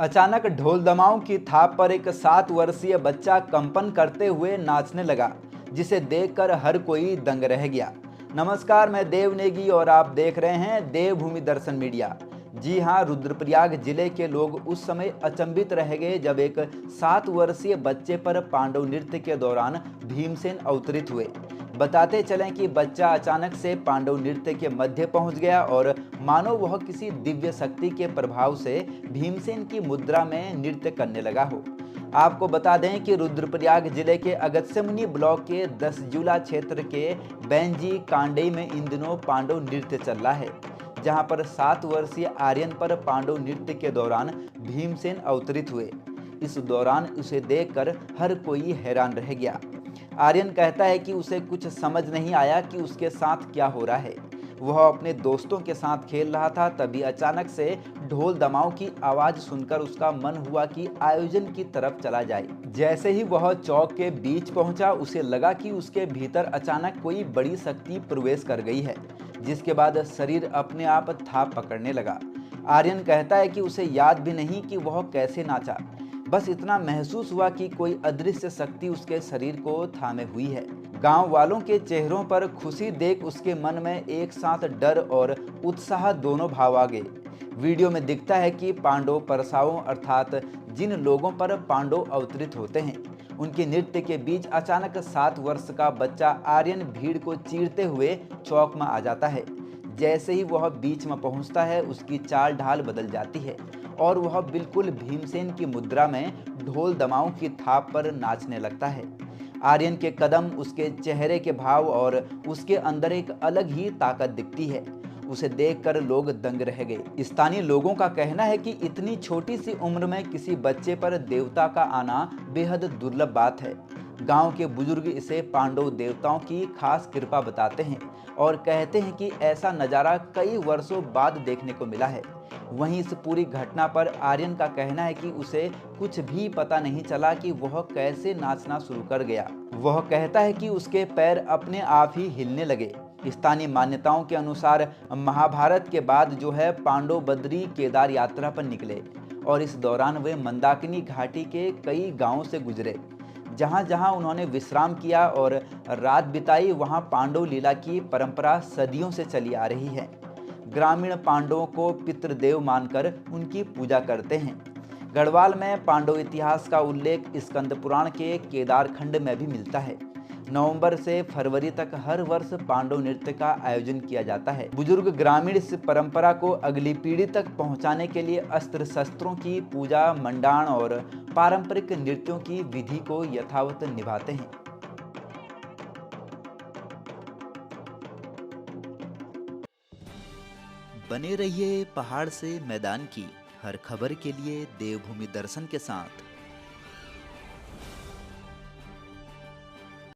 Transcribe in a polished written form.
अचानक ढोल दमाऊं की थाप पर एक 7 वर्षीय बच्चा कंपन करते हुए नाचने लगा, जिसे देखकर हर कोई दंग रह गया। नमस्कार, मैं देव नेगी और आप देख रहे हैं देवभूमि दर्शन मीडिया। जी हां, रुद्रप्रयाग जिले के लोग उस समय अचंभित रह गए जब एक 7 वर्षीय बच्चे पर पांडव नृत्य के दौरान भीमसेन अवतरित हुए। बताते चलें कि बच्चा अचानक से पांडव नृत्य के मध्य पहुंच गया और मानो वह किसी दिव्य शक्ति के प्रभाव से भीमसेन की मुद्रा में नृत्य करने लगा हो। आपको बता दें कि रुद्रप्रयाग जिले के अगस्त्यमुनि ब्लॉक के 10 क्षेत्र के बैंजी कांडई में इन दिनों पांडव नृत्य चल रहा है, जहां पर 7 वर्षीय आर्यन पर पांडव नृत्य के दौरान भीमसेन अवतरित हुए। इस दौरान उसे देखकर हर कोई हैरान रह गया। आर्यन कहता है कि उसे कुछ समझ नहीं आया कि उसके साथ क्या हो रहा है। वह अपने दोस्तों के साथ खेल रहा था, तभी अचानक से ढोल दमाऊं की आवाज सुनकर उसका मन हुआ कि आयोजन की तरफ चला जाए। जैसे ही वह चौक के बीच पहुंचा, उसे लगा कि उसके भीतर अचानक कोई बड़ी शक्ति प्रवेश कर गई है, जिसके बाद शरीर अपने आप थाप पकड़ने लगा। आर्यन कहता है कि उसे याद भी नहीं कि वह कैसे नाचा, बस इतना महसूस हुआ कि कोई अदृश्य शक्ति उसके शरीर को थामे हुई है। गांव वालों के चेहरों पर खुशी देख उसके मन में एक साथ डर और उत्साह दोनों भाव आ गए। वीडियो में दिखता है कि पांडव परसाओं अर्थात जिन लोगों पर पांडव अवतरित होते हैं, उनके नृत्य के बीच अचानक 7 वर्ष का बच्चा आर्यन भीड़ को चीरते हुए चौक में आ जाता है। जैसे ही वह बीच में पहुंचता है, उसकी चाल ढाल बदल जाती है और वह बिल्कुल भीमसेन की मुद्रा में ढोल दमाऊं की थाप पर नाचने लगता है। आर्यन के कदम, उसके चेहरे के भाव और उसके अंदर एक अलग ही ताकत दिखती है। उसे देखकर लोग दंग रह गए। स्थानीय लोगों का कहना है कि इतनी छोटी सी उम्र में किसी बच्चे पर देवता का आना बेहद दुर्लभ बात है। गांव के बुजुर्ग इसे पांडव देवताओं की खास कृपा बताते हैं और कहते हैं कि ऐसा नज़ारा कई वर्षों बाद देखने को मिला है। वहीं इस पूरी घटना पर आर्यन का कहना है कि उसे कुछ भी पता नहीं चला कि वह कैसे नाचना शुरू कर गया। वह कहता है कि उसके पैर अपने आप ही हिलने लगे। स्थानीय मान्यताओं के अनुसार महाभारत के बाद जो है पांडव बद्री केदार यात्रा पर निकले और इस दौरान वे मंदाकिनी घाटी के कई गांवों से गुजरे। जहां जहां उन्होंने विश्राम किया और रात बिताई, वहां पांडव लीला की परंपरा सदियों से चली आ रही है। ग्रामीण पांडवों को पितृदेव मानकर उनकी पूजा करते हैं। गढ़वाल में पांडव इतिहास का उल्लेख स्कंद पुराण के केदार खंड में भी मिलता है। नवंबर से फरवरी तक हर वर्ष पांडव नृत्य का आयोजन किया जाता है। बुजुर्ग ग्रामीण इस परंपरा को अगली पीढ़ी तक पहुंचाने के लिए अस्त्र शस्त्रों की पूजा, मंडाण और पारंपरिक नृत्यों की विधि को यथावत निभाते हैं। बने रहिए पहाड़ से मैदान की हर खबर के लिए देवभूमि दर्शन के साथ।